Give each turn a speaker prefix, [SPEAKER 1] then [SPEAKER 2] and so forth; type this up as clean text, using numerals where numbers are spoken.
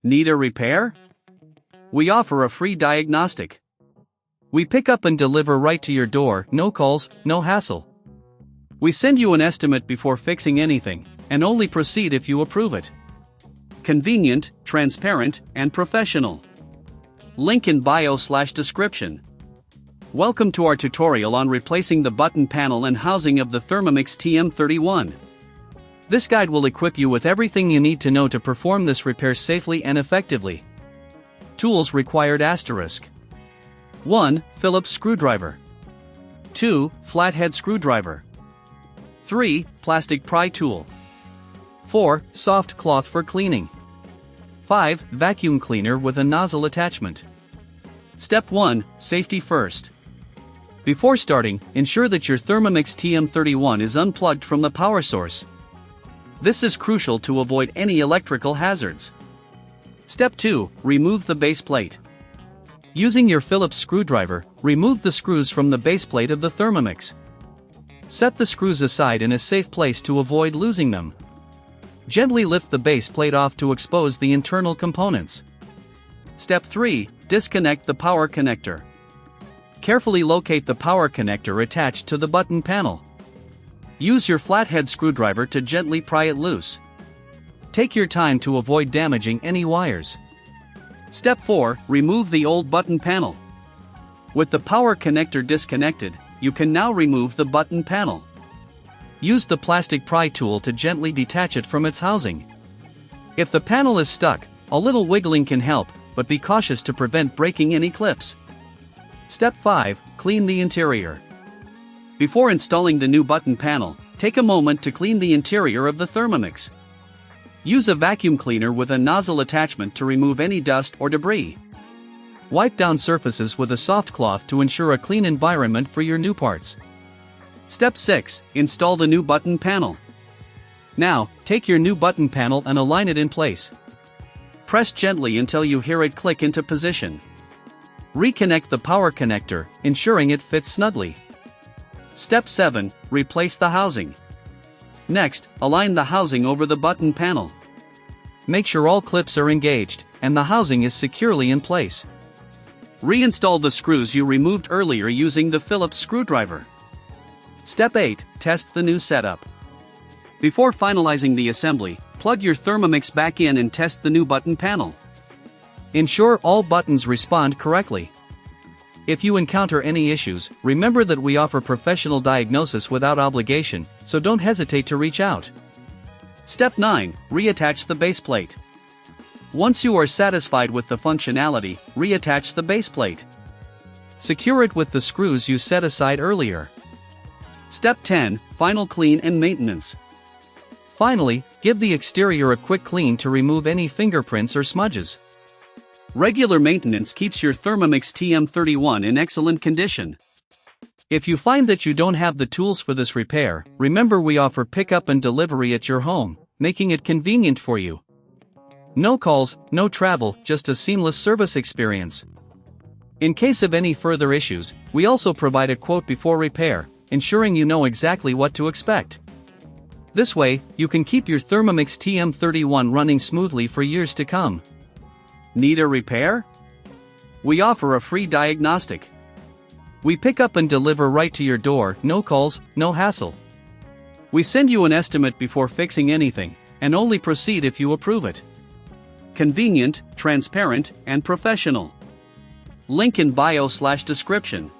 [SPEAKER 1] Need a repair? We offer a free diagnostic. We pick up and deliver right to your door, no calls, no hassle. We send you an estimate before fixing anything, and only proceed if you approve it. Convenient, transparent, and professional. Link in bio/description. Welcome to our tutorial on replacing the button panel and housing of the Thermomix TM31. This guide will equip you with everything you need to know to perform this repair safely and effectively. Tools required *. 1. Phillips screwdriver. 2. Flathead screwdriver. 3. Plastic pry tool. 4. Soft cloth for cleaning. 5. Vacuum cleaner with a nozzle attachment. Step 1. Safety first. Before starting, ensure that your Thermomix TM31 is unplugged from the power source. This is crucial to avoid any electrical hazards. Step 2. Remove the base plate. Using your Phillips screwdriver, remove the screws from the base plate of the Thermomix. Set the screws aside in a safe place to avoid losing them. Gently lift the base plate off to expose the internal components. Step 3. Disconnect the power connector. Carefully locate the power connector attached to the button panel. Use your flathead screwdriver to gently pry it loose. Take your time to avoid damaging any wires. Step 4. Remove the old button panel. With the power connector disconnected, you can now remove the button panel. Use the plastic pry tool to gently detach it from its housing. If the panel is stuck, a little wiggling can help, but be cautious to prevent breaking any clips. Step 5. Clean the interior. Before installing the new button panel, take a moment to clean the interior of the Thermomix. Use a vacuum cleaner with a nozzle attachment to remove any dust or debris. Wipe down surfaces with a soft cloth to ensure a clean environment for your new parts. Step 6. Install the new button panel. Now, take your new button panel and align it in place. Press gently until you hear it click into position. Reconnect the power connector, ensuring it fits snugly. Step 7. Replace the housing. Next, align the housing over the button panel. Make sure all clips are engaged, and the housing is securely in place. Reinstall the screws you removed earlier using the Phillips screwdriver. Step 8. Test the new setup. Before finalizing the assembly, plug your Thermomix back in and test the new button panel. Ensure all buttons respond correctly. If you encounter any issues, remember that we offer professional diagnosis without obligation, so don't hesitate to reach out. Step 9. Reattach the base plate. Once you are satisfied with the functionality, reattach the base plate. Secure it with the screws you set aside earlier. Step 10. Final clean and maintenance. Finally, give the exterior a quick clean to remove any fingerprints or smudges. Regular maintenance keeps your Thermomix TM31 in excellent condition. If you find that you don't have the tools for this repair, remember we offer pickup and delivery at your home, making it convenient for you. No calls, no travel, just a seamless service experience. In case of any further issues, we also provide a quote before repair, ensuring you know exactly what to expect. This way, you can keep your Thermomix TM31 running smoothly for years to come. Need a repair? We offer a free diagnostic. We pick up and deliver right to your door, no calls, no hassle. We send you an estimate before fixing anything, and only proceed if you approve it. Convenient, transparent, and professional. Link in bio/description.